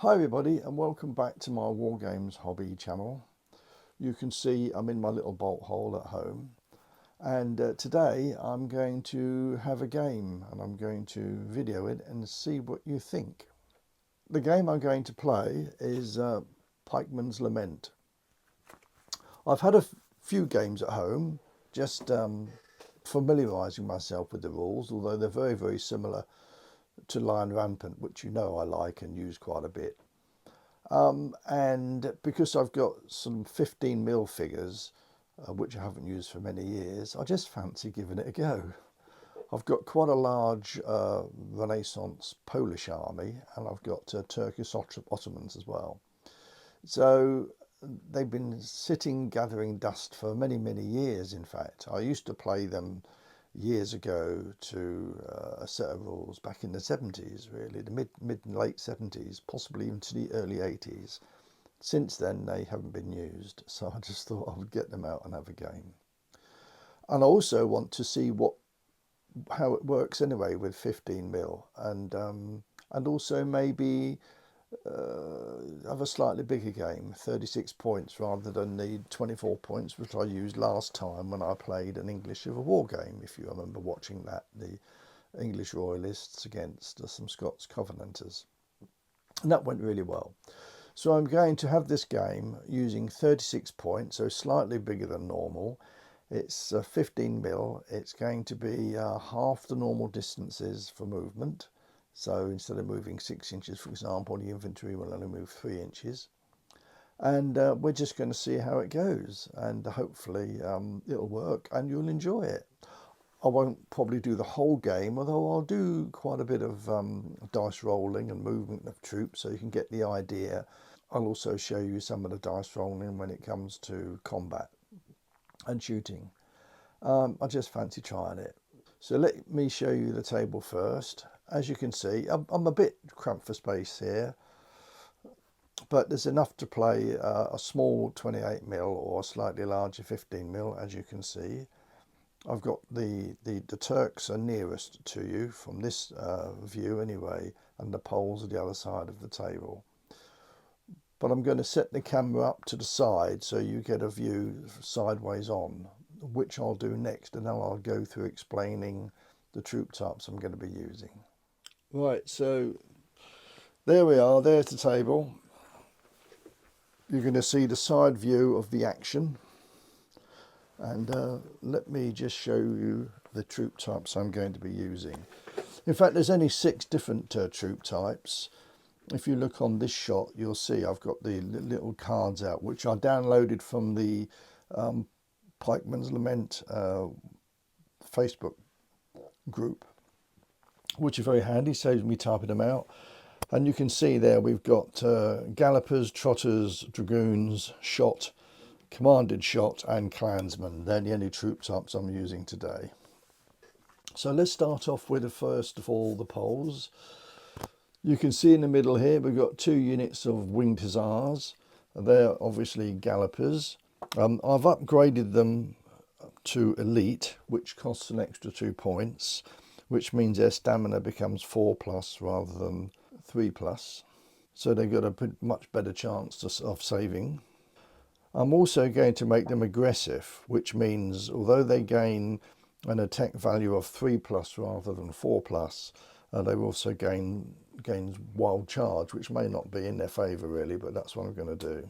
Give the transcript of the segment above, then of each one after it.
Hi everybody and welcome back to my War Games hobby channel. You can see I'm in my little bolt hole at home, and today I'm going to have a game and I'm going to video it and see what you think. The game I'm going to play is Pikeman's Lament. I've had a few games at home, just familiarising myself with the rules, although they're very similar to Lion Rampant, which you know I like and use quite a bit. And because I've got some 15mm figures, which I haven't used for many years, I just fancy giving it a go. I've got quite a large Renaissance Polish army, and I've got Turkish Ottomans as well. So they've been sitting gathering dust for many years. In fact, I used to play them years ago to a set of rules back in the 70s, really, the mid and late 70s, possibly into the early 80s. Since then, they haven't been used, so I just thought I would get them out and have a game. And I also want to see how it works anyway with 15mm, and also maybe have a slightly bigger game, 36 points rather than the 24 points which I used last time when I played an English Civil War game, if you remember watching that, the English Royalists against some Scots Covenanters. And that went really well. So I'm going to have this game using 36 points, so slightly bigger than normal. It's 15mm. It's going to be half the normal distances for movement. So instead of moving 6 inches, for example, the infantry will only move 3 inches. And we're just going to see how it goes. And hopefully it'll work and you'll enjoy it. I won't probably do the whole game, although I'll do quite a bit of dice rolling and movement of troops so you can get the idea. I'll also show you some of the dice rolling when it comes to combat and shooting. I just fancy trying it. So let me show you the table first. As you can see, I'm a bit cramped for space here, but there's enough to play a small 28mm or a slightly larger 15mm, as you can see. I've got the Turks are nearest to you from this view anyway, and the Poles are the other side of the table. But I'm going to set the camera up to the side so you get a view sideways on, which I'll do next, and then I'll go through explaining the troop types I'm going to be using. Right, so there we are, there's the table. You're going to see the side view of the action. And let me just show you the troop types I'm going to be using. In fact, there's only 6 different troop types. If you look on this shot, you'll see I've got the little cards out, which I downloaded from the Pikeman's Lament Facebook group, which are very handy, saves me typing them out. And you can see there we've got gallopers, trotters, dragoons, shot, commanded shot and clansmen. They're the only troop types I'm using today. So let's start off with first of all the Poles. You can see in the middle here we've got 2 units of winged hussars. They're obviously gallopers. I've upgraded them to elite, which costs an extra 2 points, which means their stamina becomes 4+ rather than 3+. So they've got a much better chance of saving. I'm also going to make them aggressive, which means although they gain an attack value of 3+ rather than 4+, they also gain wild charge, which may not be in their favour really, but that's what I'm going to do.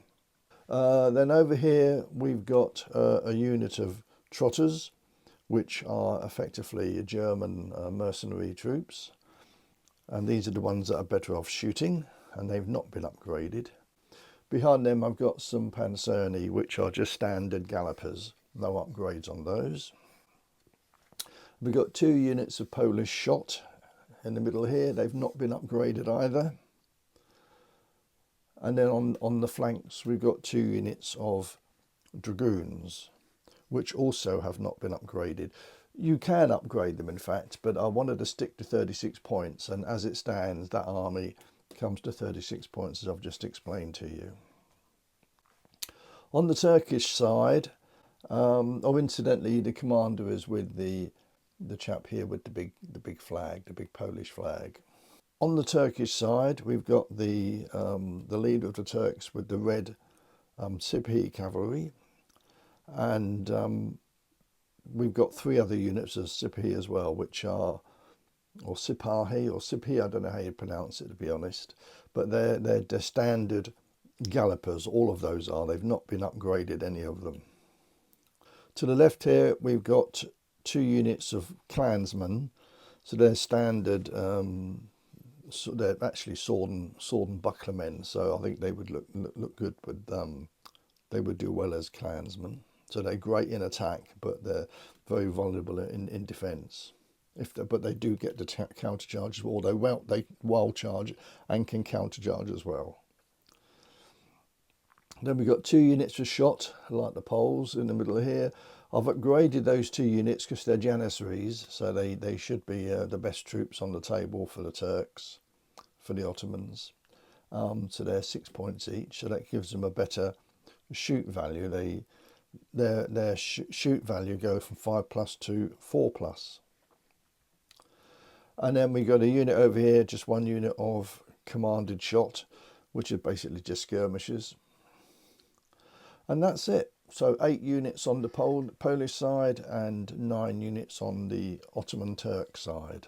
Then over here we've got a unit of trotters, which are effectively German mercenary troops, and these are the ones that are better off shooting, and they've not been upgraded. Behind them I've got some Panzerni, which are just standard gallopers, no upgrades on those. We've got 2 units of Polish shot in the middle here, they've not been upgraded either. And then on the flanks we've got 2 units of dragoons, which also have not been upgraded. You can upgrade them in fact, but I wanted to stick to 36 points, and as it stands that army comes to 36 points as I've just explained to you. On the Turkish side, incidentally, the commander is with the chap here with the big flag, the big Polish flag. On the Turkish side, we've got the leader of the Turks with the red Sipahi cavalry, and we've got three other units of Sipahi as well, which are, or Sipahi or Sipahi, I don't know how you pronounce it to be honest, but they're standard gallopers. All of those are. They've not been upgraded, any of them. To the left here, we've got two units of clansmen, so they're standard. So they're actually sword and buckler men, so I think they would look good with they would do well as clansmen. So they're great in attack, but they're very vulnerable in defence. But they do get the counter charge, although they wild charge and can counter charge as well. Then we've got two units for shot, like the Poles in the middle here. I've upgraded those two units because they're Janissaries, so they should be the best troops on the table for the Turks, for the Ottomans. So they're 6 points each, so that gives them a better shoot value. Their shoot value go from 5+ to 4+. And then we got a unit over here, just one unit of commanded shot, which is basically just skirmishers. And that's it. So 8 units on the Polish side and 9 units on the Ottoman Turk side.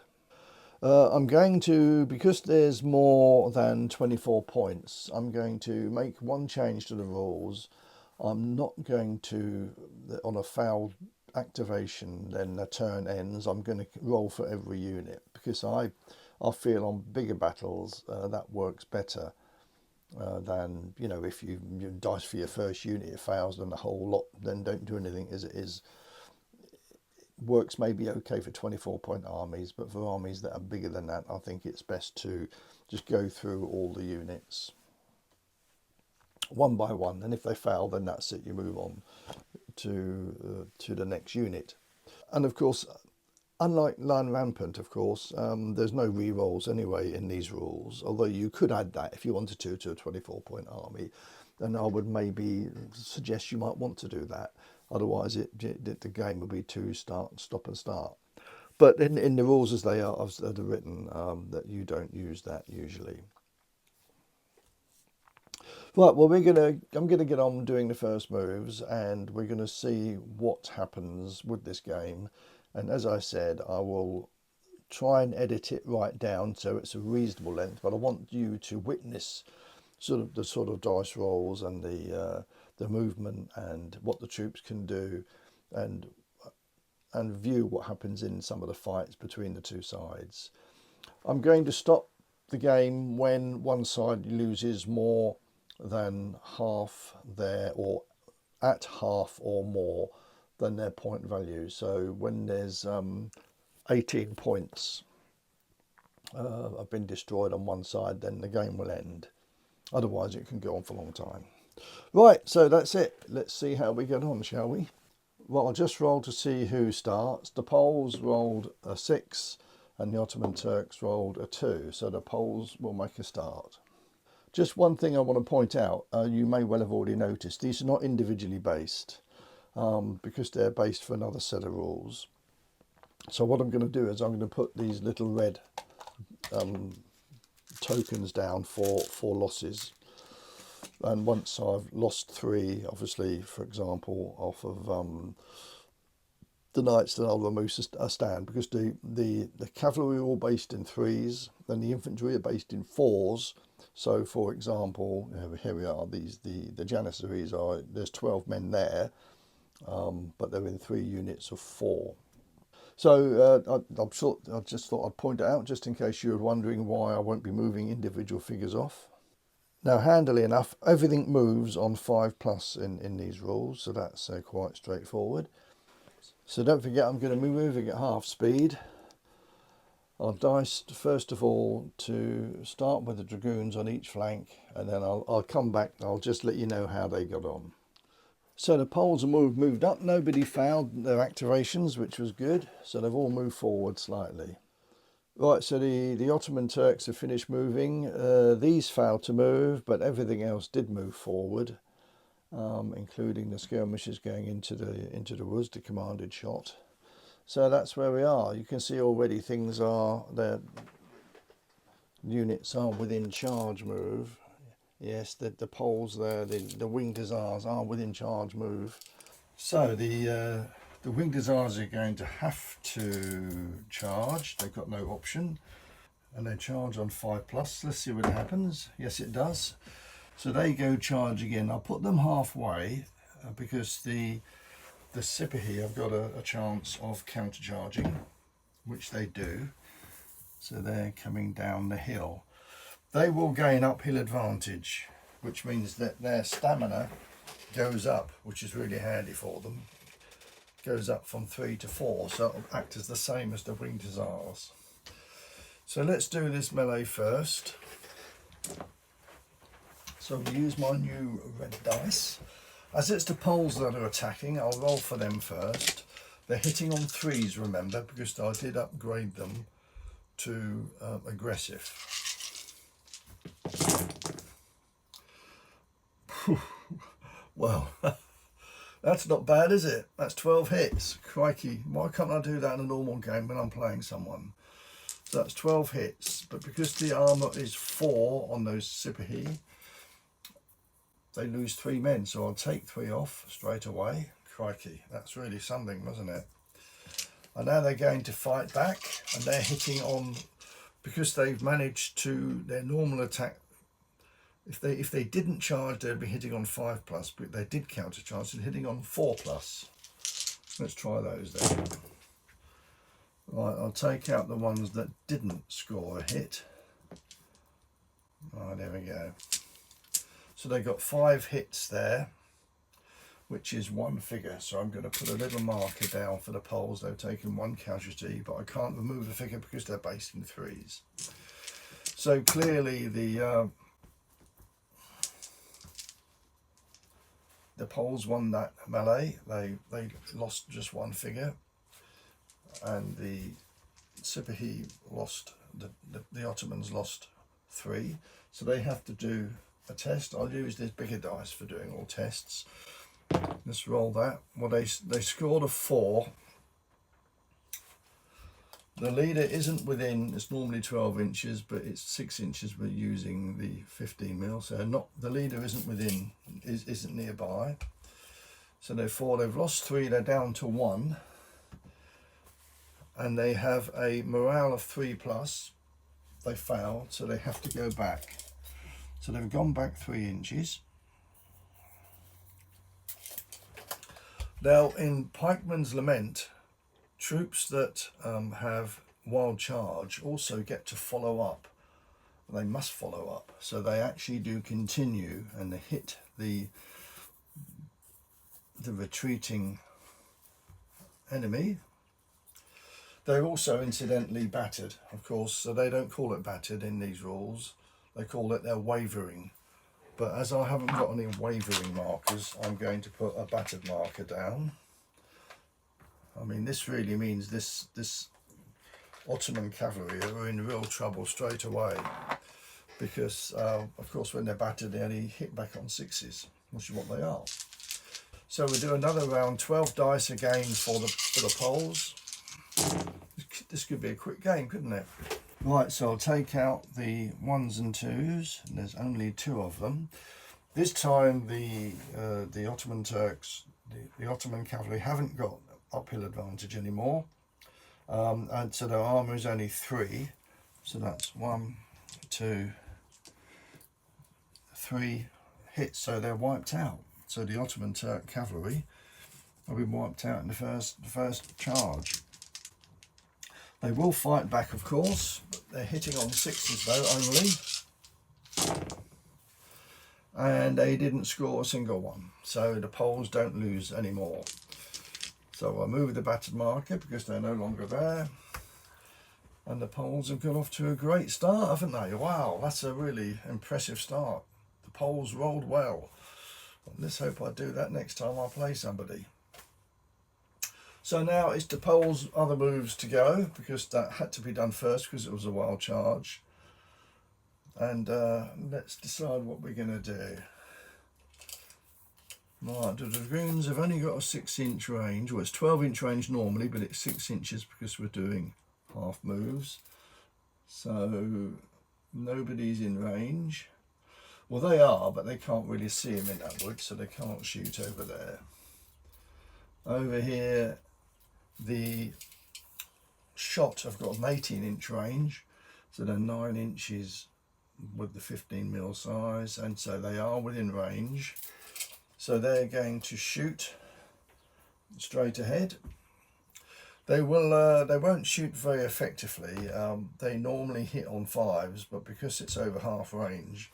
I'm going to, because there's more than 24 points, I'm going to make one change to the rules. I'm not going to, on a foul activation, then the turn ends, I'm going to roll for every unit, because I feel on bigger battles that works better. Than, you know, if you dice for your first unit, it fails, then the whole lot, then don't do anything as it is. Works maybe okay for 24-point armies, but for armies that are bigger than that, I think it's best to just go through all the units one by one, and if they fail, then that's it, you move on to the next unit. And of course, unlike Line Rampant, of course, there's no re-rolls anyway in these rules, although you could add that if you wanted to a 24-point army, and I would maybe suggest you might want to do that. Otherwise, the game would be to stop and start. But in the rules as they are, as they're written, that you don't use that usually. Right, well, I'm gonna get on doing the first moves, and we're gonna see what happens with this game. And as I said, I will try and edit it right down so it's a reasonable length, but I want you to witness the sort of dice rolls and the movement and what the troops can do, and view what happens in some of the fights between the two sides. I'm going to stop the game when one side loses more than half their, or at half or more than their point value. So when there's 18 points have been destroyed on one side, then the game will end. Otherwise, it can go on for a long time. Right, so that's it. Let's see how we get on, shall we? Well, I'll just roll to see who starts. The Poles rolled a 6 and the Ottoman Turks rolled a 2. So the Poles will make a start. Just one thing I want to point out, you may well have already noticed, these are not individually based because they're based for another set of rules. So what I'm going to do is I'm going to put these little red tokens down for losses. And once I've lost 3, obviously, for example, off of the knights, then I'll remove a stand, because the cavalry are all based in 3s, and the infantry are based in 4s. So, for example, here we are. The Janissaries are, there's 12 men there, but they're in 3 units of 4. So I just thought I'd point it out, just in case you were wondering why I won't be moving individual figures off. Now, handily enough, everything moves on 5+ in these rules, so that's quite straightforward. So don't forget, I'm going to be moving at half speed. I'll dice first of all to start with the dragoons on each flank, and then I'll come back. I'll just let you know how they got on. So the Poles have moved up. Nobody failed their activations, which was good. So they've all moved forward slightly. Right, so the Ottoman Turks have finished moving. These failed to move, but everything else did move forward, including the skirmishers going into the woods, the commanded shot. So that's where we are. You can see already things are there. units are within charge move. Yes, the poles there, the wing desires are within charge move. So the wing desires are going to have to charge. They've got no option, and they charge on 5+. Let's see what happens. Yes, it does. So they go charge again. I'll put them halfway because the Sipahi have got a chance of countercharging, which they do. So they're coming down the hill. They will gain uphill advantage, which means that their stamina goes up, which is really handy for them. Goes up from 3 to 4, so it'll act as the same as the wing desires. So let's do this melee first. So I'll use my new red dice. As it's the poles that are attacking, I'll roll for them first. They're hitting on 3s, remember, because I did upgrade them to aggressive. Well, that's not bad, is it? That's 12 hits. Crikey, why can't I do that in a normal game when I'm playing someone? So that's 12 hits, but because the armour is 4 on those Sipahi, they lose 3 men, so I'll take 3 off straight away. Crikey, that's really something, wasn't it? And now they're going to fight back, and they're hitting on, because they've managed to, their normal attack, if they didn't charge, they'd be hitting on 5+, but they did counter charge, they're hitting on 4+. Let's try those then. Right, I'll take out the ones that didn't score a hit. Right, there we go. So they got 5 hits there, which is 1 figure. So I'm going to put a little marker down for the poles. They've taken 1 casualty, but I can't remove the figure because they're based in 3s. So clearly the poles won that melee. They lost just 1 figure, and the Sipahi lost, the Ottomans lost 3. So they have to do a test. I'll use this bigger dice for doing all tests. Let's roll that. Well, they scored a 4. The leader isn't within, it's normally 12 inches, but it's 6 inches. We're using the 15mm, so not, the leader isn't within, isn't nearby. So therefore they've lost 3, they're down to 1. And they have a morale of 3+. They failed, so they have to go back. So they've gone back 3 inches. Now in Pikeman's Lament, troops that have wild charge also get to follow up. They must follow up, so they actually do continue and they hit the retreating enemy. They're also incidentally battered, of course, so they don't call it battered in these rules. They call it their wavering. But as I haven't got any wavering markers, I'm going to put a battered marker down. I mean, this really means this Ottoman cavalry are in real trouble straight away, because of course when they're battered they only hit back on 6s, which is what they are. So we do another round, 12 dice again for the poles. This could be a quick game, couldn't it? Right, so I'll take out the 1s and 2s, and there's only 2 of them. This time the Ottoman Turks, the Ottoman cavalry haven't got uphill advantage anymore, and so their armour is only 3, so that's 1, 2, 3 hits, so they're wiped out. So the Ottoman Turk cavalry have been wiped out in the first charge. They will fight back, of course, but they're hitting on 6s though only, and they didn't score a single one, so the Poles don't lose anymore. So I'll move the battered marker because they're no longer there, and the Poles have got off to a great start, haven't they? Wow, that's a really impressive start. The Poles rolled well. Let's hope I do that next time I play somebody. So now it's the Poles' other moves to go, because that had to be done first because it was a wild charge. And let's decide what we're going to do. Right, the Dragoons have only got a 6-inch range. Well, it's 12-inch range normally, but it's 6 inches because we're doing half moves. So Nobody's in range. Well, they are, but they can't really see him in that wood, so they can't shoot over there. Over here, the shot have got an 18-inch range, so they're 9 inches with the 15mm size, and so they are within range. So they're going to shoot straight ahead. They won't shoot very effectively. They normally hit on 5s, but because it's over half range,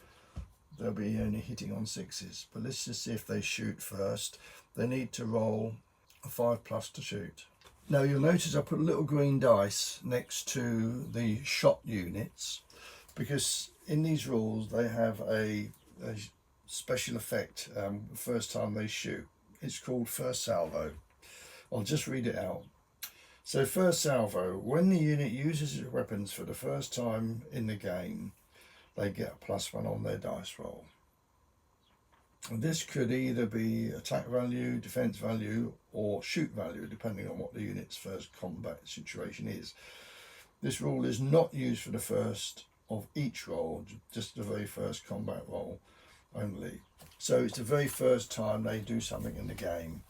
they'll be only hitting on 6s. But let's just see if they shoot first. They need to roll a 5+ to shoot. Now you'll notice I put little green dice next to the shot units, because in these rules they have a special effect the first time they shoot. It's called first salvo. I'll just read it out. So first salvo, when the unit uses its weapons for the first time in the game, they get a +1 on their dice roll. And this could either be attack value, defense value, or shoot value, depending on what the unit's first combat situation is. This rule is not used for the first of each roll, just the very first combat roll only. So it's the very first time they do something in the game.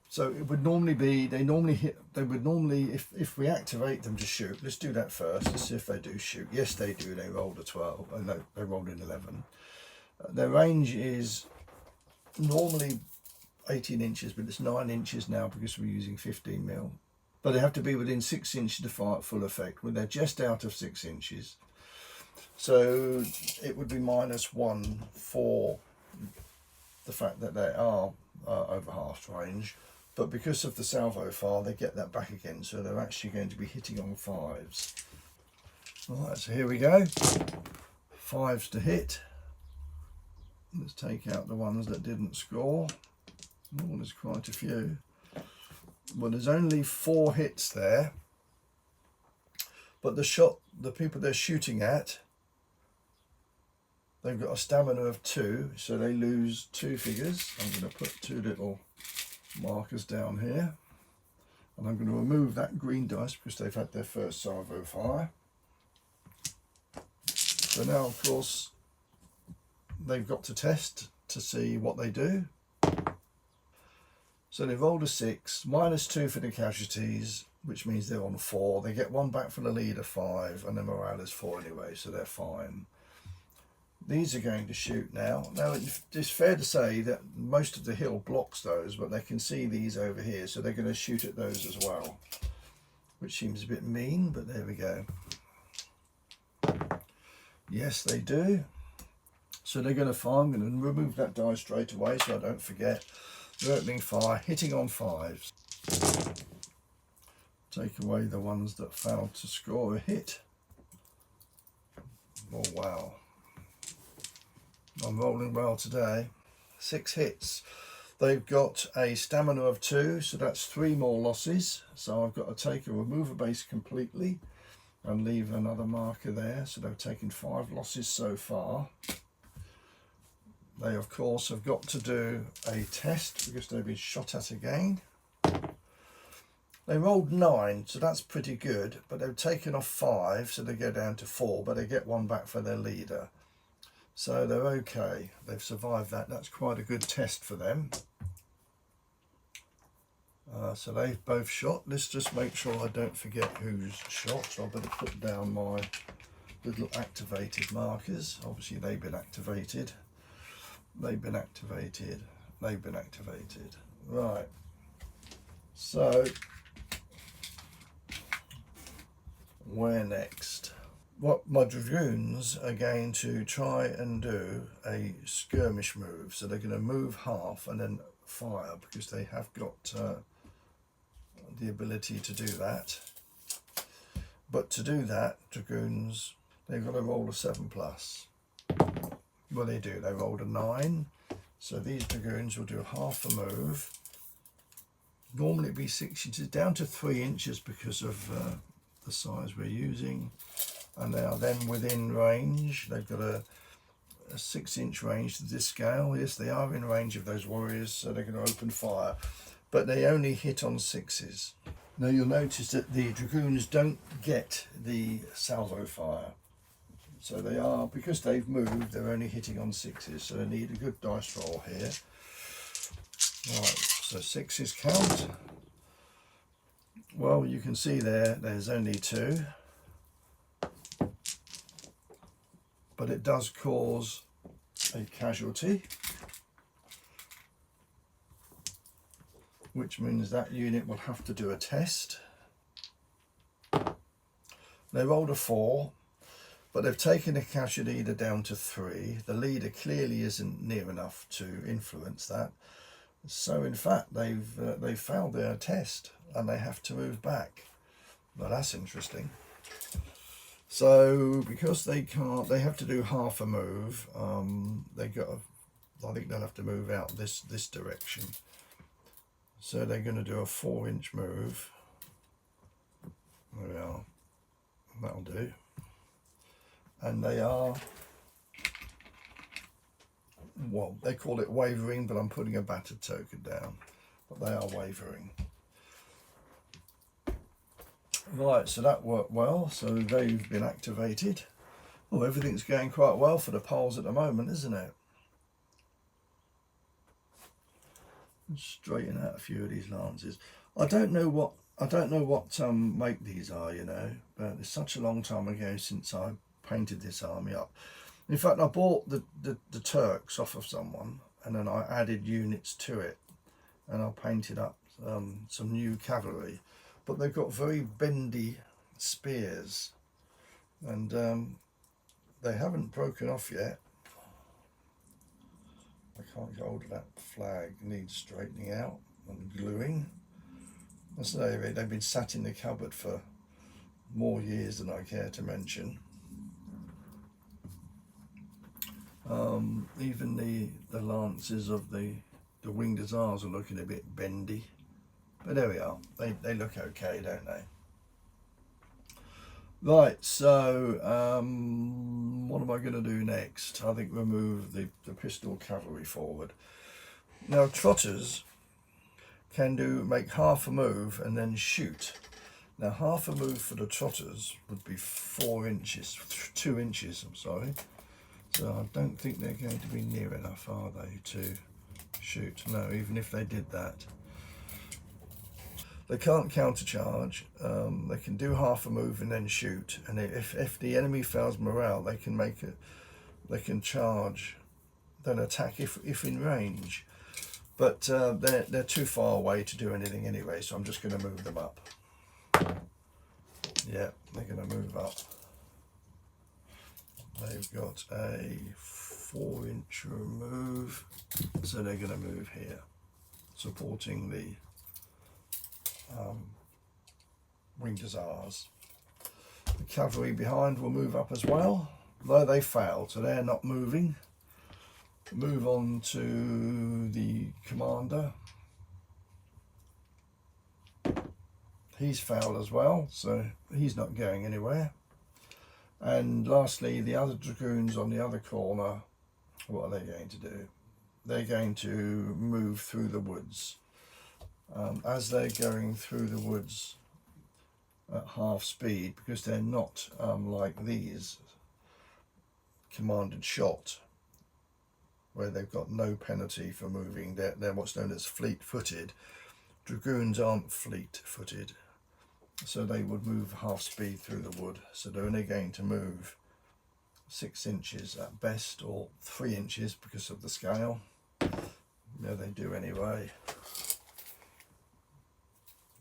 So it would normally be, they would normally, if we activate them to shoot, let's do that first, let's see if they do shoot. Yes, they do, they rolled a 12, oh no, they rolled an 11. Their range is normally 18 inches, but it's 9 inches now because we're using 15mm. But they have to be within 6 inches to fire at full effect, when they're just out of 6 inches. So it would be -1 for the fact that they are over half range. But because of the salvo fire, they get that back again, so they're actually going to be hitting on 5s. Alright, so here we go. 5s to hit. Let's take out the ones that didn't score. Oh, there's quite a few. Well, there's only 4 hits there. But the people they're shooting at, they've got a stamina of 2, so they lose 2 figures. I'm going to put 2 little markers down here, and I'm going to remove that green dice because they've had their first salvo fire. So now, of course, they've got to test to see what they do. So they've rolled a 6, -2 for the casualties, which means they're on 4. They get 1 back from the leader, 5, and their morale is 4 anyway, so they're fine. These are going to shoot now. Now, it's fair to say that most of the hill blocks those, but they can see these over here, so they're going to shoot at those as well, which seems a bit mean, but there we go. Yes, they do. So they're going to fire. I'm going to remove that die straight away so I don't forget. They're opening fire, hitting on 5s. Take away the ones that failed to score a hit. Oh, wow. I'm rolling well today. 6 hits. They've got a stamina of 2, so that's 3 more losses. So I've got to remove a base completely and leave another marker there. So they've taken 5 losses so far. They, of course, have got to do a test because they've been shot at again. They rolled 9, so that's pretty good, but they've taken off 5, so they go down to 4, but they get 1 back for their leader. So they're okay. They've survived that. That's quite a good test for them. So they've both shot. Let's just make sure I don't forget who's shot. So I better put down my little activated markers. Obviously they've been activated. They've been activated. They've been activated. Right. So where next? What my dragoons are going to try and do a skirmish move. So they're going to move half and then fire because they have got the ability to do that. But to do that, dragoons, they've got to roll a 7+. Well, they do. They rolled a 9. So these dragoons will do half a move. Normally it'd be 6 inches, down to 3 inches because of the size we're using. And they are then within range. They've got a 6-inch range to this scale. Yes, they are in range of those warriors, so they're going to open fire. But they only hit on 6s. Now you'll notice that the dragoons don't get the salvo fire. So they are, because they've moved, they're only hitting on 6s, so they need a good dice roll here. Right, so 6s count. Well, you can see there's only 2. But it does cause a casualty, which means that unit will have to do a test. They rolled a 4, but they've taken a casualty down to 3. The leader clearly isn't near enough to influence that. So in fact, they've failed their test and they have to move back. Well, that's interesting. So because they can't, they have to do half a move. I think they'll have to move out this direction. So they're going to do a 4-inch move. There we are. That'll do. And they are, well, they call it wavering, but I'm putting a battered token down. But they are wavering. Right, so that worked well. So they've been activated. Oh, everything's going quite well for the poles at the moment, isn't it? Straighten out a few of these lances. I don't know what make these are, you know, but it's such a long time ago since I painted this army up. In fact, I bought the Turks off of someone, and then I added units to it, and I painted up some new cavalry. But they've got very bendy spears, and they haven't broken off yet. I can't get hold of that flag. It needs straightening out and gluing. As I say, they've been sat in the cupboard for more years than I care to mention. Even the lances of the winged hussars are looking a bit bendy. But there we are. They look okay, don't they? Right, so what am I going to do next? I think we'll move the pistol cavalry forward. Now, trotters can make half a move and then shoot. Now, half a move for the trotters would be 4 inches, 2 inches, I'm sorry. So I don't think they're going to be near enough, are they, to shoot? No, even if they did that. They can't countercharge. They can do half a move and then shoot. And if the enemy fails morale, they can make it. They can charge, then attack if in range. But they're too far away to do anything anyway. So I'm just going to move them up. Yeah, they're going to move up. They've got a 4-inch move, so they're going to move here, supporting the winged hussars. The cavalry behind will move up as well, though they failed, so they're not moving. Move on to the commander. He's failed as well, so he's not going anywhere. And lastly, the other dragoons on the other corner, what are they going to do? They're going to move through the woods. As they're going through the woods at half speed, because they're not like these commanded shot, where they've got no penalty for moving. They're what's known as fleet-footed. Dragoons aren't fleet-footed, so they would move half speed through the wood. So they're only going to move 6 inches at best, or 3 inches because of the scale. No, they do anyway.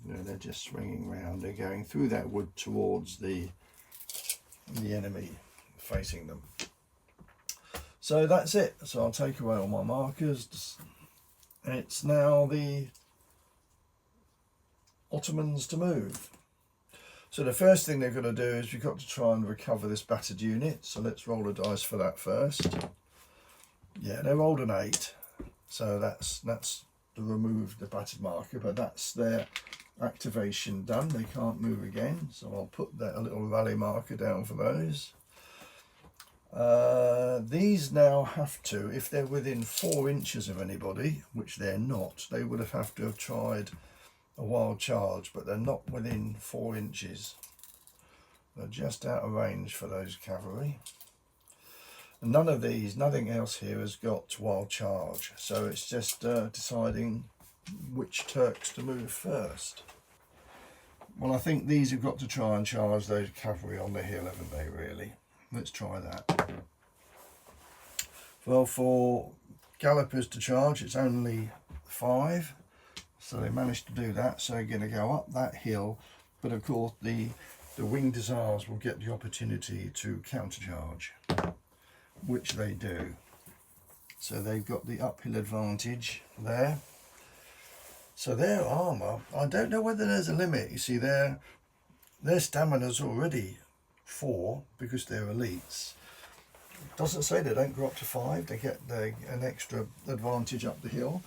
You know, they're just swinging round. They're going through that wood towards the enemy facing them. So that's it. So I'll take away all my markers. It's now the Ottomans to move. So the first thing they've got to do is we've got to try and recover this battered unit. So let's roll a dice for that first. Yeah, they rolled an 8. So that's to remove the battered marker, but that's their activation done. They can't move again. So I'll put that a little rally marker down for those. These now have to, if they're within 4 inches of anybody, which they're not, they would have to have tried a wild charge, but they're not within 4 inches. They're just out of range for those cavalry. And none of these, nothing else here has got wild charge. So it's just deciding which Turks to move first. Well, I think these have got to try and charge those cavalry on the hill, haven't they, really? Let's try that. Well, for gallopers to charge, it's only 5. So they managed to do that. So they're going to go up that hill. But of course, the winged hussars will get the opportunity to countercharge, which they do. So they've got the uphill advantage there. So their armour, I don't know whether there's a limit. You see, their stamina's already 4 because they're elites. It doesn't say they don't go up to 5. They get an extra advantage up the hill.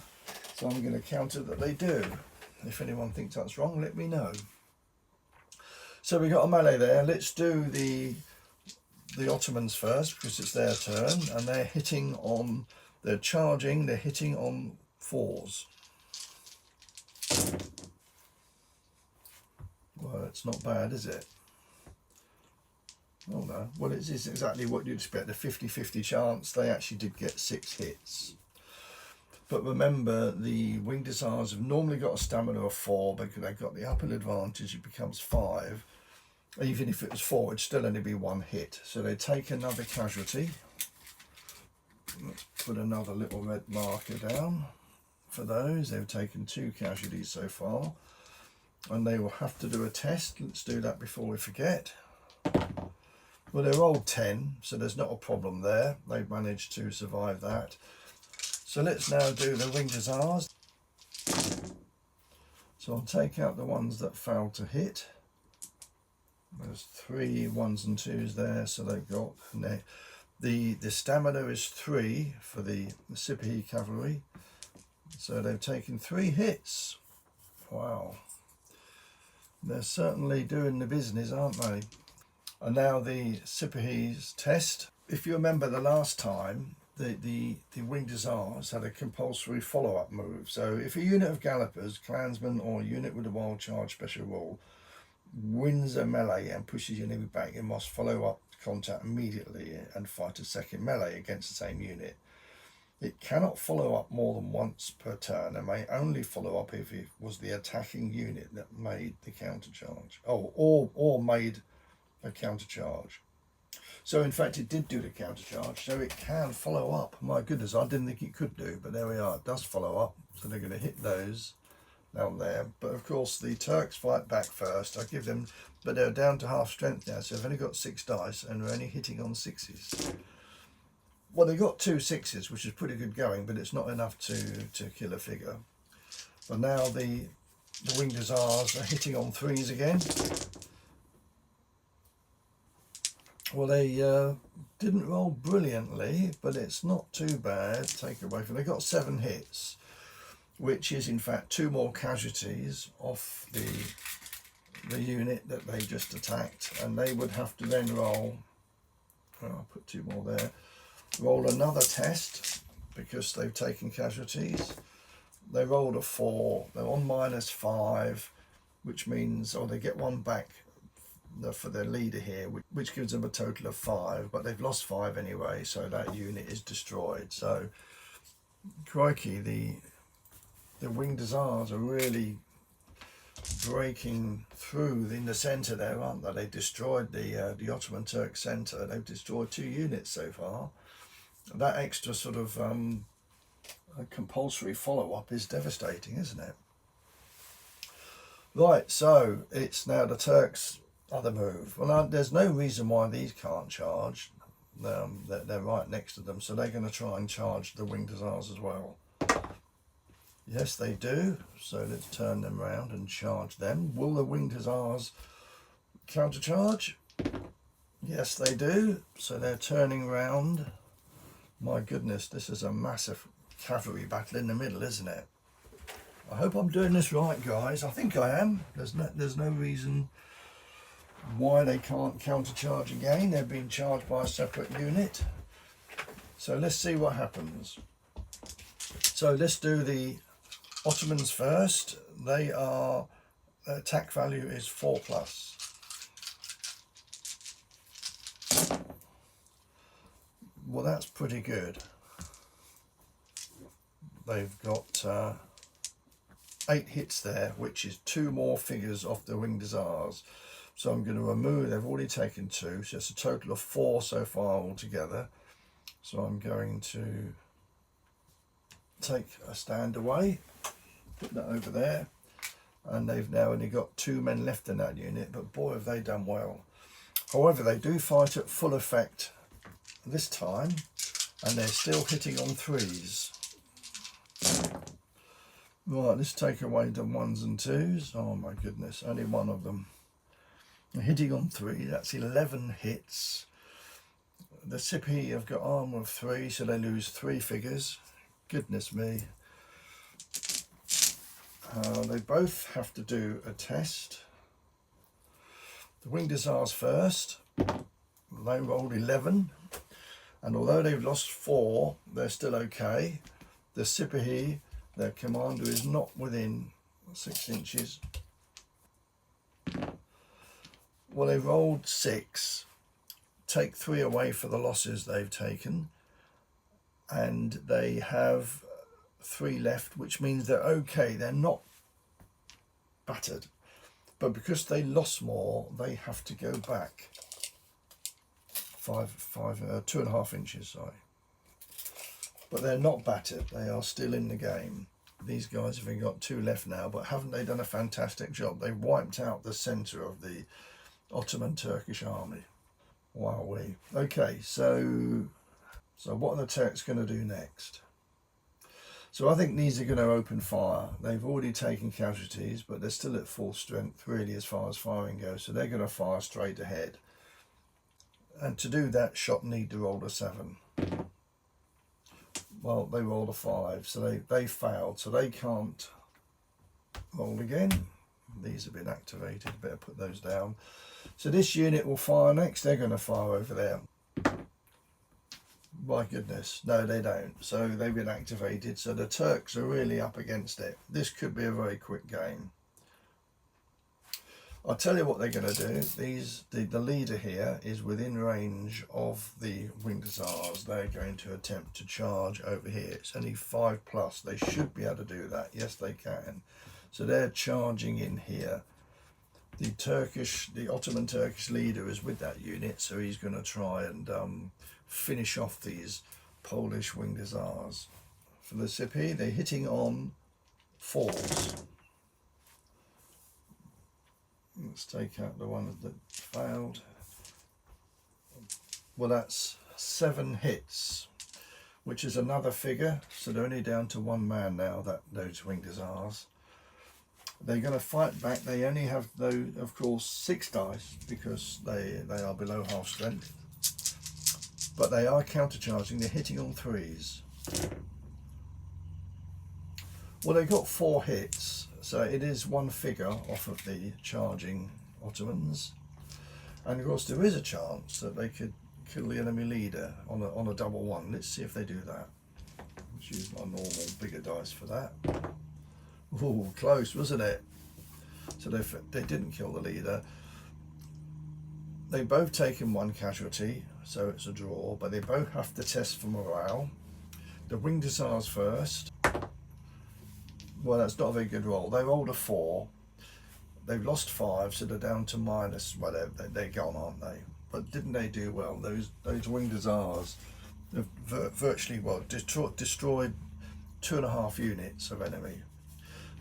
So I'm going to counter that they do. If anyone thinks that's wrong, let me know. So we've got a melee there. Let's do the Ottomans first because it's their turn, and they're charging, they're hitting on 4s. Well, it's not bad, is it? Oh no, well it's exactly what you'd expect, a 50-50 chance. They actually did get 6 hits. But remember, the winged hussars have normally got a stamina of 4 because they've got the uphill advantage, it becomes 5. Even if it was 4, it'd still only be 1 hit. So they take another casualty. Let's put another little red marker down for those. They've taken 2 casualties so far. And they will have to do a test. Let's do that before we forget. Well, they rolled 10, so there's not a problem there. They've managed to survive that. So let's now do the winged hussars. So I'll take out the ones that failed to hit. There's 3 1s and 2s there, so they've got the stamina is 3 for the Sipahi cavalry. So they've taken 3 hits. Wow. They're certainly doing the business, aren't they? And now the Sipahis test. If you remember the last time, the winged hussars had a compulsory follow-up move. So if a unit of gallopers, clansmen, or a unit with a wild charge special rule wins a melee and pushes your enemy back, it must follow up contact immediately and fight a second melee against the same unit. It cannot follow up more than once per turn and may only follow up if it was the attacking unit that made the countercharge. Or made a countercharge. So in fact it did do the countercharge, so it can follow up. My goodness, I didn't think it could do, but there we are, it does follow up. So they're going to hit those down there. But of course the Turks fight back first. I give them, but they're down to half strength now, so they've only got 6 dice and they're only hitting on 6s. Well, they got 2 6s, which is pretty good going, but it's not enough to kill a figure. But now the winged hussars are hitting on 3s again. Well, they didn't roll brilliantly, but it's not too bad. Take away from, they got 7 hits, which is in fact 2 more casualties off the unit that they just attacked, and they would have to then roll. Oh, I'll put 2 more there. Roll another test because they've taken casualties. They rolled a 4. They're on -5, which means, or they get 1 back for their leader here, which gives them a total of 5, but they've lost 5 anyway, so that unit is destroyed. So crikey, the winged hussars are really breaking through in the centre there, aren't they? They destroyed the Ottoman Turk centre. They've destroyed 2 units so far. That extra sort of compulsory follow-up is devastating, isn't it? Right, so it's now the Turks' other move. Well, there's no reason why these can't charge. They're right next to them, so they're going to try and charge the winged hussars as well. Yes, they do. So let's turn them round and charge them. Will the winged hussars countercharge? Yes, they do. So they're turning round. My goodness, this is a massive cavalry battle in the middle, isn't it? I hope I'm doing this right, guys. I think I am. There's no reason why they can't countercharge again. They're being charged by a separate unit. So let's see what happens. So let's do the Ottomans first. They are, attack value is 4+. Well, that's pretty good. They've got 8 hits there, which is 2 more figures off the Winged Hussars. So I'm going to remove, they've already taken 2, so it's a total of 4 so far altogether. So I'm going to take a stand away, put that over there, and they've now only got 2 men left in that unit, but boy have they done well. However, they do fight at full effect this time, and they're still hitting on 3s. Right, let's take away the 1s and 2s. Oh my goodness, only one of them. Hitting on 3, that's 11 hits. The Sippy have got armour of 3, so they lose 3 figures. Goodness me. They both have to do a test. The Winged Hussars first. They rolled 11, and although they've lost 4, they're still okay. The Sippy, their commander, is not within 6 inches. Well, they rolled 6. Take 3 away for the losses they've taken, and they have 3 left, which means they're okay. They're not battered, but because they lost more, they have to go back 2.5 inches, sorry. But they're not battered. They are still in the game. These guys have only got 2 left now, but haven't they done a fantastic job? They wiped out the centre of the Ottoman Turkish army. Wowee. Okay, so what are the Turks going to do next? So I think these are going to open fire. They've already taken casualties, but they're still at full strength, really, as far as firing goes. So they're going to fire straight ahead. And to do that, shot need to roll a 7. Well, they rolled a 5, so they failed. So they can't roll again. These have been activated. Better put those down. So this unit will fire next. They're going to fire over there. My goodness, no, they don't. So they've been activated. So the Turks are really up against it. This could be a very quick game. I'll tell you what they're going to do. The leader here is within range of the Winged Hussars. They're going to attempt to charge over here. It's only 5+. They should be able to do that. Yes, they can. So they're charging in here. The Ottoman Turkish leader is with that unit, so he's going to try and finish off these Polish Winged Hussars. For the Sippy, they're hitting on 4s. Let's take out the one that failed. Well, that's 7 hits, which is another figure. So they're only down to 1 man now, those Winged Hussars. They're going to fight back. They only have, though, of course, 6 dice because they are below half strength. But they are countercharging. They're hitting on 3s. Well, they got 4 hits, so it is 1 figure off of the charging Ottomans. And of course, there is a chance that they could kill the enemy leader on a double 1. Let's see if they do that. Let's use my normal bigger dice for that. Oh, close, wasn't it? So they didn't kill the leader. They've both taken 1 casualty, so it's a draw, but they both have to test for morale. The Winged Hussars first. Well, that's not a very good roll. They rolled a 4. They've lost 5, so they're down to minus, well, they're gone, aren't they? But didn't they do well? Those Winged Hussars have virtually, well, destroyed 2.5 units of enemy.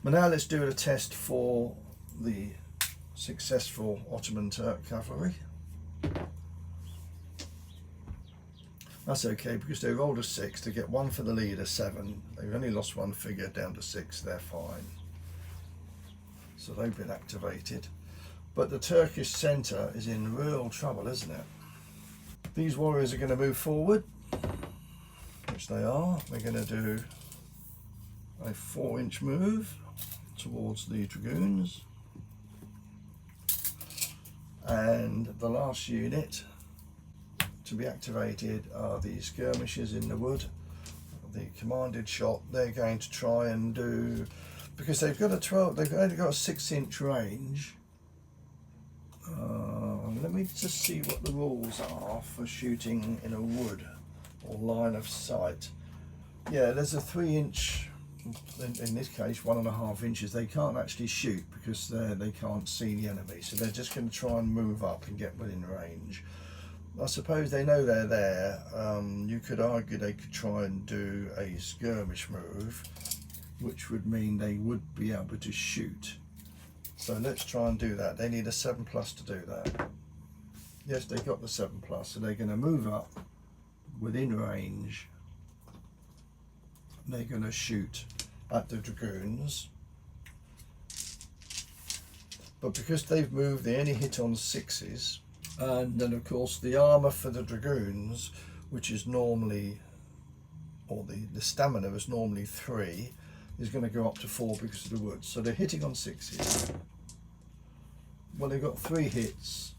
But now let's do a test for the successful Ottoman Turk cavalry. That's okay because they rolled a 6 to get 1 for the leader, 7. They've only lost 1 figure down to 6, they're fine. So they've been activated. But the Turkish centre is in real trouble, isn't it? These warriors are going to move forward, which they are. They're going to do a 4-inch move towards the dragoons, and the last unit to be activated are the skirmishers in the wood. The commanded shot they're going to try and do, because they've got they've only got a 6-inch range. Let me just see what the rules are for shooting in a wood or line of sight. Yeah, there's a 3-inch, in this case 1.5 inches. They can't actually shoot because they can't see the enemy, so they're just going to try and move up and get within range. I suppose they know they're there. You could argue they could try and do a skirmish move, which would mean they would be able to shoot. So let's try and do that. They need a 7+ to do that. Yes, they got the 7+, so they're going to move up within range. They're going to shoot at the dragoons, but because they've moved, they only hit on 6s, and then of course the armor for the dragoons, which is normally, or the stamina is normally 3, is going to go up to 4 because of the wood. So they're hitting on 6s. Well, they've got 3 hits,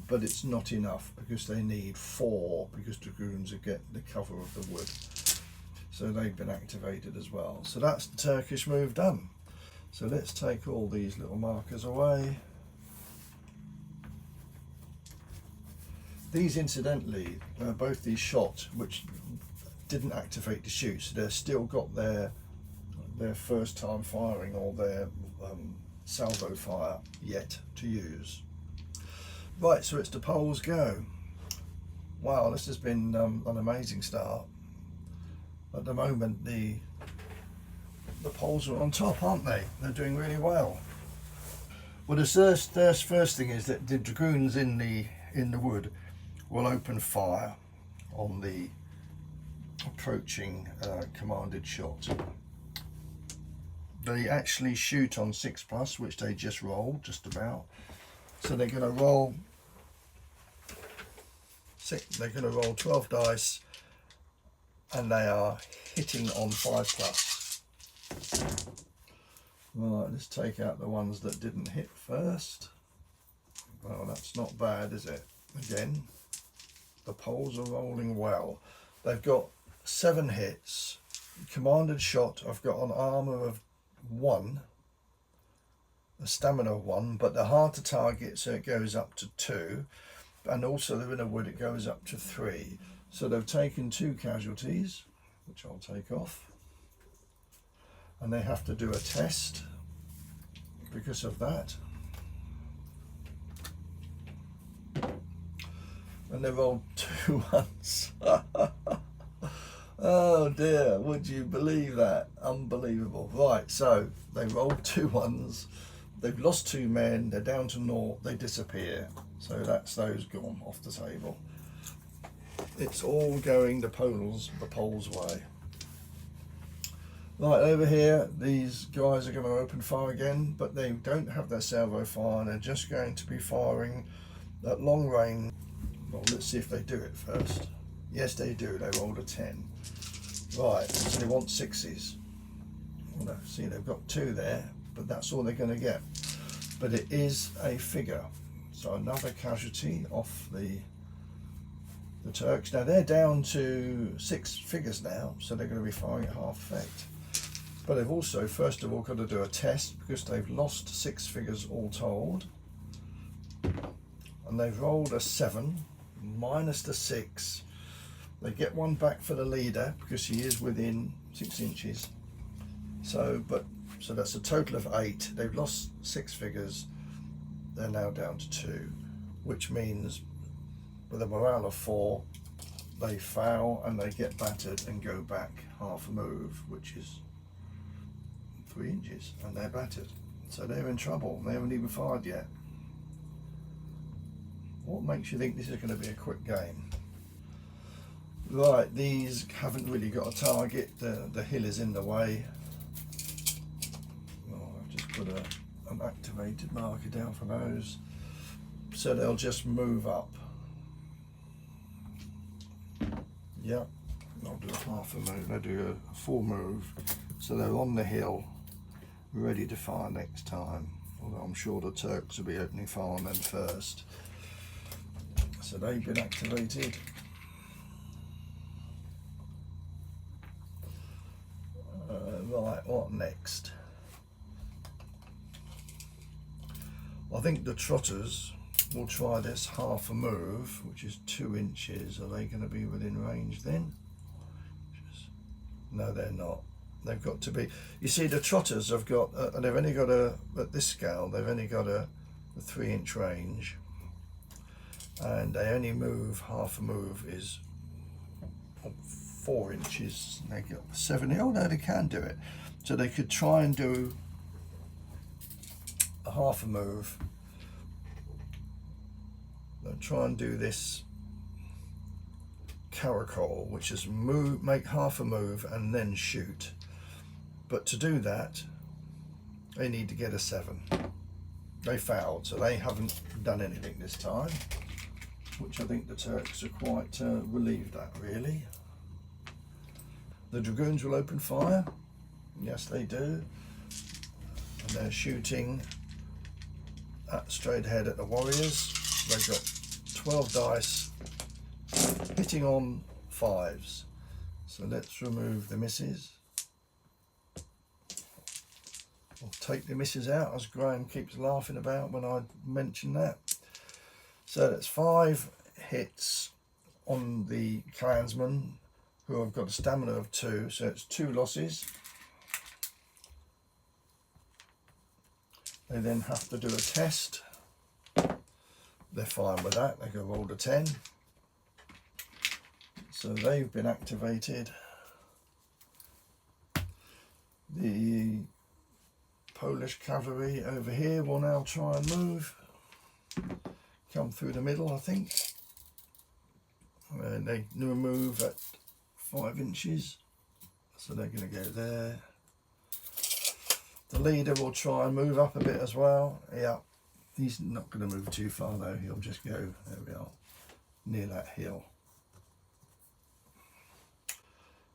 but it's not enough because they need 4, because dragoons are getting the cover of the wood. So they've been activated as well. So that's the Turkish move done. So let's take all these little markers away. These, incidentally, both these shots, which didn't activate the shoot, so they've still got their first time firing, or their salvo fire yet to use. Right, so it's the Poles' go. Wow, this has been an amazing start. At the moment, the Poles are on top, aren't they? They're doing really well. Well, the first thing is that the dragoons in the wood will open fire on the approaching commanded shot. They actually shoot on 6+, which they just rolled, just about. So they're going to roll 12 dice, and they are hitting on 5+. Right, let's take out the ones that didn't hit first. Well, that's not bad, is it? Again, the Poles are rolling well. They've got 7 hits. Commanded shot, I've got an armor of 1, a stamina of 1, but they're hard to target, so it goes up to 2. And also they're in a wood, it goes up to 3. So they've taken 2 casualties, which I'll take off. And they have to do a test because of that. And they rolled 2 ones. Oh dear, would you believe that? Unbelievable. Right, so they rolled 2 ones. They've lost 2 men, they're down to 0, they disappear. So that's those gone off the table. It's all going the Poles' way. Right, over here, these guys are going to open fire again, but they don't have their salvo fire. They're just going to be firing at long range. Well, let's see if they do it first. Yes, they do. They rolled a 10. Right, so they want 6s. Well, no, see, they've got 2 there, but that's all they're going to get. But it is a figure. So another casualty off the Turks. Now they're down to 6 figures now, so they're going to be firing at half effect. But they've also, first of all, got to do a test because they've lost 6 figures all told. And they've rolled a 7 minus the 6. They get 1 back for the leader because he is within 6 inches. So that's a total of 8. They've lost 6 figures. They're now down to 2, which means with a morale of 4, they foul and they get battered and go back half a move, which is 3 inches, and they're battered. So they're in trouble. They haven't even fired yet. What makes you think this is going to be a quick game? Right, these haven't really got a target. The hill is in the way. Oh, I've just put an activated marker down for those. So they'll just move up. Yep, I'll do a half a move. I'll do a full move. So they're on the hill, ready to fire next time. Although I'm sure the Turks will be opening fire on them first. So they've been activated. Right, what next? I think the Trotters we'll try this half a move, which is 2 inches. Are they going to be within range then? No, they're not. They've got to be. You see, the trotters have got, they've only got at this scale, they've only got a 3-inch range, and they only move, half a move is 4 inches. They got 7. Oh no, they can do it. So they could try and do a half a move. They'll try and do this caracole, which is move, make half a move and then shoot. But to do that, they need to get a 7. They failed, so they haven't done anything this time, which I think the Turks are quite relieved at, really. The Dragoons will open fire. Yes, they do. And they're shooting at straight ahead at the warriors. They've got 12 dice hitting on 5s. So let's remove the misses. We'll take the misses out, as Graham keeps laughing about when I mention that. So that's 5 hits on the clansmen, who have got a stamina of 2, so it's 2 losses. They then have to do a test. They're fine with that. They can roll a 10. So they've been activated. The Polish cavalry over here will now try and move. Come through the middle, I think. And they move at 5 inches. So they're going to go there. The leader will try and move up a bit as well. Yeah, he's not going to move too far though. He'll just go, there we are, near that hill.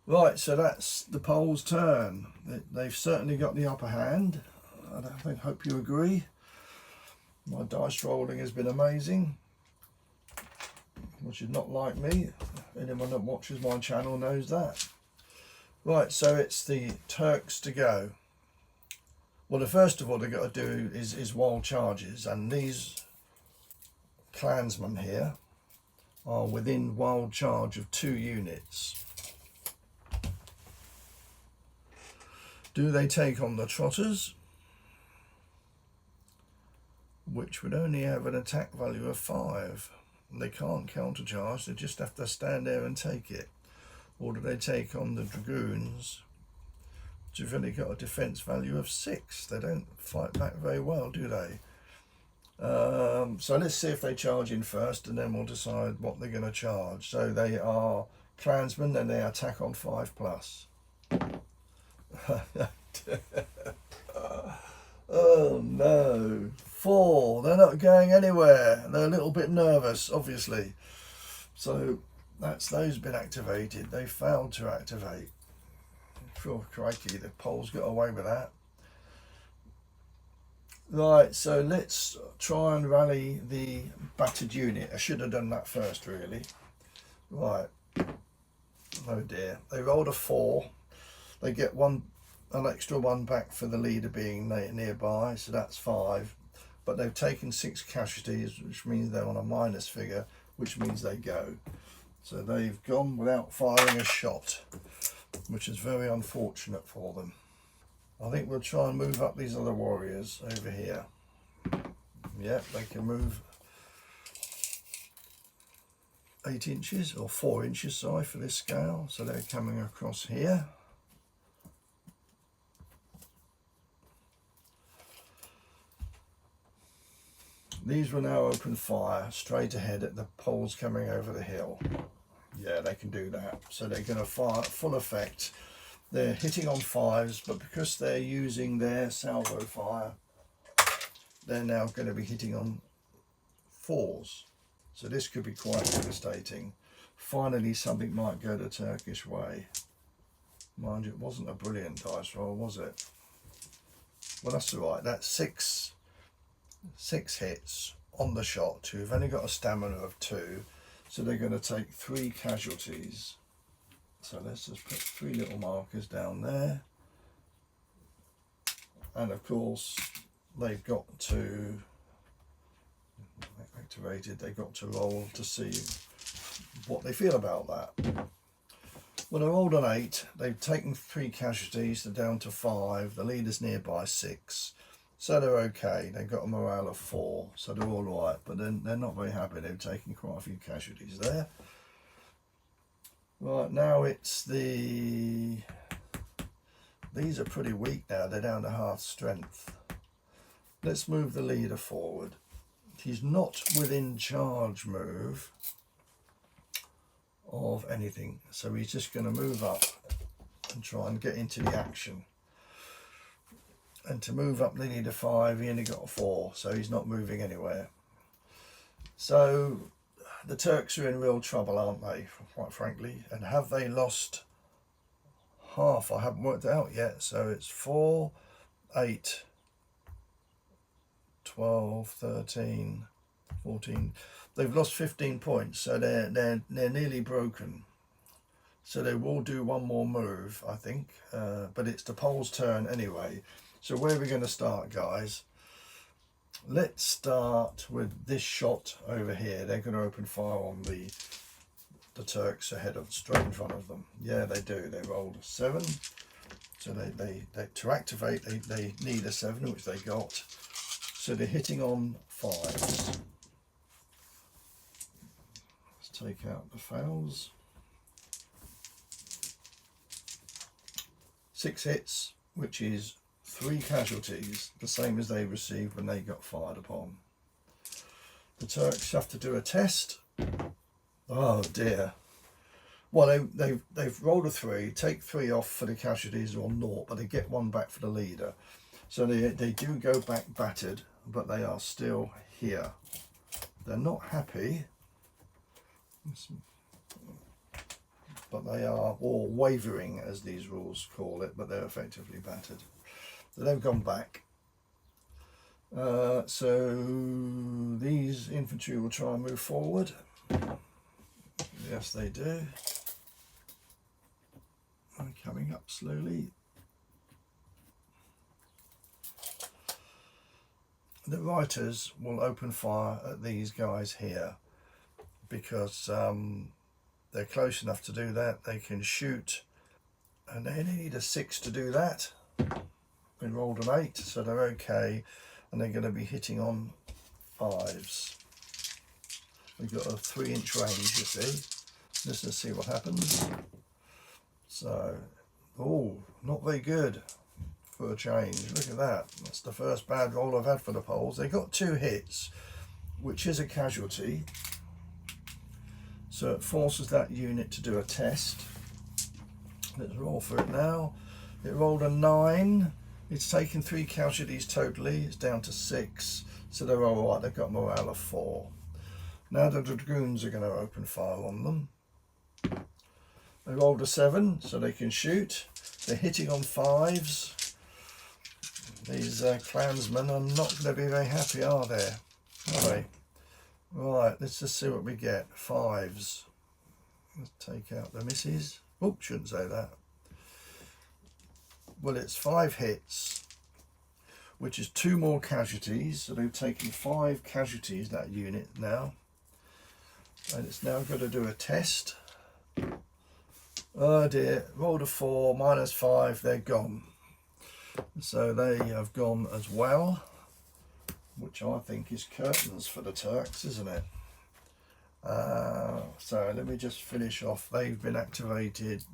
Right, so that's the Poles' turn. They've certainly got the upper hand. I hope you agree. My dice rolling has been amazing, which is not like me. Anyone that watches my channel knows that. Right, so it's the Turks to go. Well, the first of all they've got to do is wild charges, and these clansmen here are within wild charge of 2 units. Do they take on the trotters, which would only have an attack value of 5? They can't countercharge, they just have to stand there and take it. Or do they take on the dragoons, which have only got a defense value of 6? They don't fight back very well, do they? So let's see if they charge in first, and then we'll decide what they're going to charge. So they are clansmen, and they attack on 5+. Oh no, 4. They're not going anywhere. They're a little bit nervous, obviously. So that's those been activated. They failed to activate. Oh, crikey, the Poles got away with that. Right, so let's try and rally the battered unit. I should have done that first, really. Right. Oh dear. They rolled a 4. They get an extra 1 back for the leader being nearby, so that's 5. But they've taken 6 casualties, which means they're on a minus figure, which means they go. So they've gone without firing a shot, which is very unfortunate for them. I think we'll try and move up these other warriors over here. Yep, they can move 8 inches, or 4 inches, sorry, for this scale. So they're coming across here. These will now open fire straight ahead at the Poles coming over the hill. Yeah, they can do that. So they're going to fire at full effect. They're hitting on 5s, but because they're using their salvo fire, they're now going to be hitting on 4s. So this could be quite devastating. Finally, something might go the Turkish way. Mind you, it wasn't a brilliant dice roll, was it? Well, that's all right. That's 6 hits on the shot, who've only got a stamina of 2, so they're going to take 3 casualties. So let's just put 3 little markers down there, and of course they've got to activated, they got to roll to see what they feel about that. Well, they rolled an 8. They've taken 3 casualties. They're down to 5. The leader's nearby 6. So they're okay. They've got a morale of 4. So they're all right. But then they're not very happy. They've taken quite a few casualties there. Right, now it's the... These are pretty weak now. They're down to half strength. Let's move the leader forward. He's not within charge move of anything, so he's just going to move up and try and get into the action. And to move up the leader 5, he only got a 4, so he's not moving anywhere. So the Turks are in real trouble, aren't they, quite frankly? And have they lost half? I haven't worked it out yet. So it's 4, 8, 12, 13, 14. They've lost 15 points, so they're nearly broken. So they will do one more move, I think, but it's the Poles' turn anyway. So where are we going to start, guys? Let's start with this shot over here. They're going to open fire on the Turks ahead of, straight in front of them. Yeah, they do. They rolled a 7. So they to activate, they need a 7, which they got. So they're hitting on 5s. Take out the fails. 6 hits, which is 3 casualties, the same as they received when they got fired upon. The Turks have to do a test. Oh dear. Well, they've rolled a 3, take 3 off for the casualties or 0, but they get 1 back for the leader. So they do go back battered, but they are still here. They're not happy. But they are all wavering, as these rules call it, but they're effectively battered. So they've gone back. So these infantry will try and move forward. Yes, they do. They're coming up slowly. The Reiters will open fire at these guys here, because they're close enough to do that. They can shoot, and they only need a 6 to do that. They rolled an 8, so they're okay, and they're going to be hitting on 5s. We've got a 3-inch range, you see. Let's see what happens. So, oh, not very good for a change. Look at that. That's the first bad roll I've had for the Poles. They got 2 hits, which is a casualty. So it forces that unit to do a test. Let's roll for it now. It rolled a 9. It's taken 3 casualties totally. It's down to 6. So they're all right. They've got morale of 4. Now the Dragoons are going to open fire on them. They rolled a 7, so they can shoot. They're hitting on 5s. These clansmen are not going to be very happy, are they? Are they? Right, let's just see what we get. 5s. Let's take out the misses. Oh, shouldn't say that. Well, it's 5 hits, which is 2 more casualties. So they've taken 5 casualties, that unit now. And it's now got to do a test. Oh dear, rolled a 4, -5, they're gone. So they have gone as well, which I think is curtains for the Turks, isn't it? So let me just finish off. They've been activated.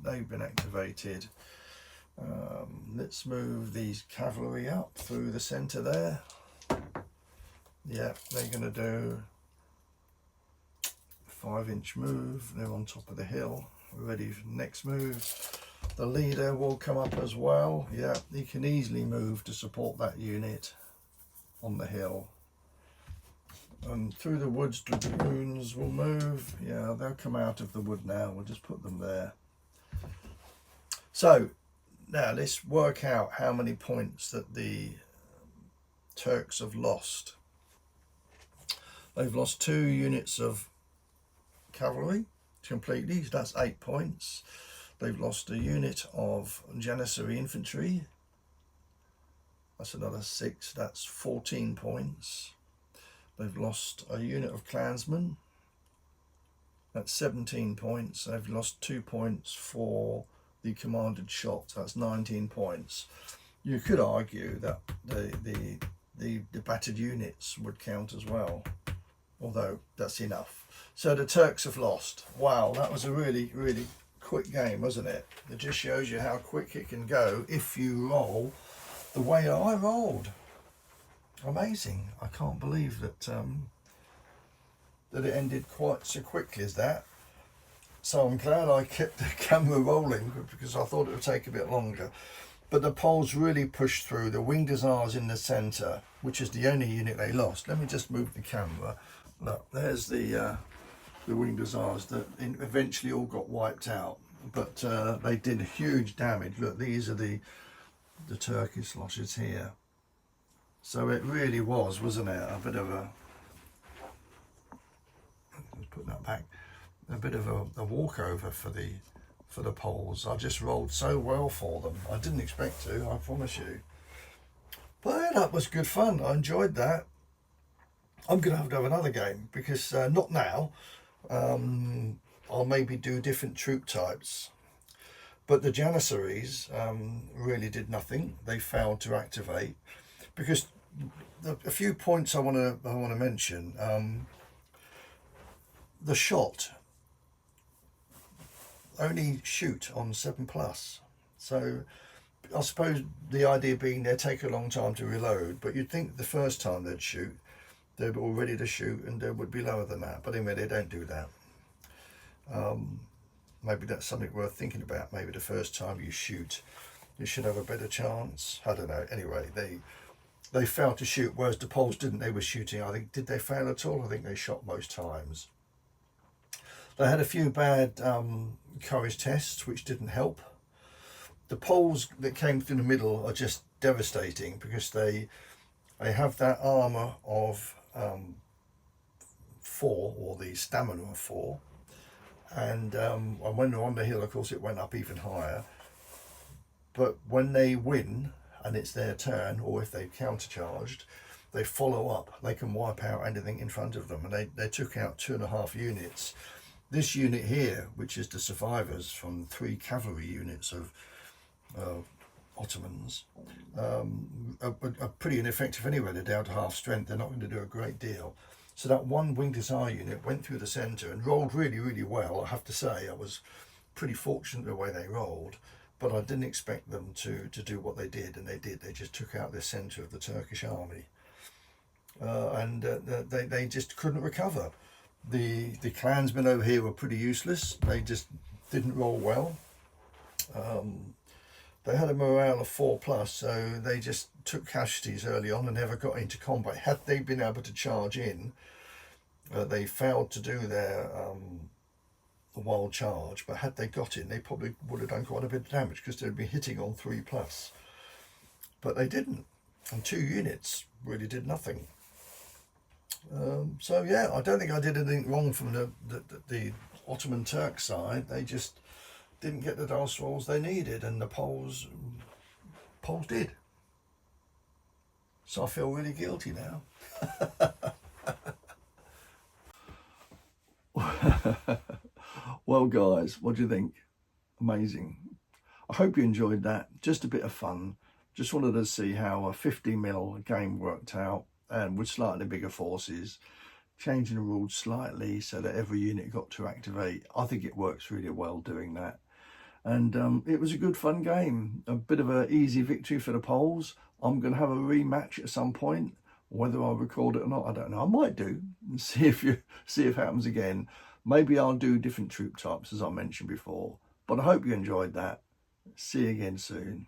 Let's move these cavalry up through the centre there. Yeah, they're going to do a 5-inch move. They're on top of the hill, ready for the next move. The leader will come up as well. Yeah, he can easily move to support that unit on the hill. And through the woods, dragoons will move. Yeah, they'll come out of the wood now. We'll just put them there. So now let's work out how many points that the Turks have lost. They've lost 2 units of cavalry completely. So that's 8 points. They've lost a unit of Janissary infantry. That's another 6. That's 14 points. They've lost a unit of clansmen. That's 17 points. They've lost 2 points for the commanded shot. That's 19 points. You could argue that the battered units would count as well, although that's enough. So the Turks have lost. Wow, that was a really, really quick game, wasn't it? It just shows you how quick it can go if you roll the way I rolled. Amazing. I can't believe that that it ended quite so quickly as that. So I'm glad I kept the camera rolling, because I thought it would take a bit longer. But the Poles really pushed through. The Winged Hussars in the centre, which is the only unit they lost. Let me just move the camera. Look, there's the Winged Hussars that eventually all got wiped out. But they did huge damage. Look, these are the Turkish losses here. So it really was, wasn't it? A bit of a... Let's put that back. A bit of a walkover for the Poles. I just rolled so well for them. I didn't expect to, I promise you. But yeah, that was good fun. I enjoyed that. I'm going to have another game, because not now. I'll maybe do different troop types. But the Janissaries really did nothing. They failed to activate, because a few points I want to mention. The shot only shoot on 7+. So I suppose the idea being they take a long time to reload, but you'd think the first time they'd shoot, they're all ready to shoot and they would be lower than that. But anyway, they don't do that. Maybe that's something worth thinking about. Maybe the first time you shoot, you should have a better chance. I don't know. Anyway, they failed to shoot, whereas the Poles didn't. They were shooting. I think, did they fail at all? I think they shot most times. They had a few bad courage tests, which didn't help. The Poles that came through the middle are just devastating, because they have that armour of 4, or the stamina of 4. And when they're on the hill, of course, it went up even higher. But when they win, and it's their turn, or if they've countercharged, they follow up. They can wipe out anything in front of them. And they took out 2.5 units. This unit here, which is the survivors from 3 cavalry units of Ottomans, are pretty ineffective anyway. They're down to half strength. They're not going to do a great deal. So that one Winged Hussar unit went through the centre and rolled really, really well. I have to say, I was pretty fortunate the way they rolled, but I didn't expect them to do what they did, and they did. They just took out the centre of the Turkish army, and they just couldn't recover. The clansmen over here were pretty useless. They just didn't roll well. They had a morale of 4+, so they just took casualties early on and never got into combat. Had they been able to charge in, they failed to do their wild charge, but had they got in, they probably would have done quite a bit of damage, because they'd be hitting on 3+. But they didn't, and 2 units really did nothing. So yeah, I don't think I did anything wrong from the Ottoman Turk side. They just didn't get the dice rolls they needed, and the Poles did. So I feel really guilty now. Well, guys, what do you think? Amazing. I hope you enjoyed that. Just a bit of fun. Just wanted to see how a 50mm game worked out, and with slightly bigger forces, changing the rules slightly so that every unit got to activate. I think it works really well doing that. And it was a good fun game. A bit of an easy victory for the Poles. I'm going to have a rematch at some point. Whether I'll record it or not, I don't know. I might do, and see if it happens again. Maybe I'll do different troop types, as I mentioned before. But I hope you enjoyed that. See you again soon.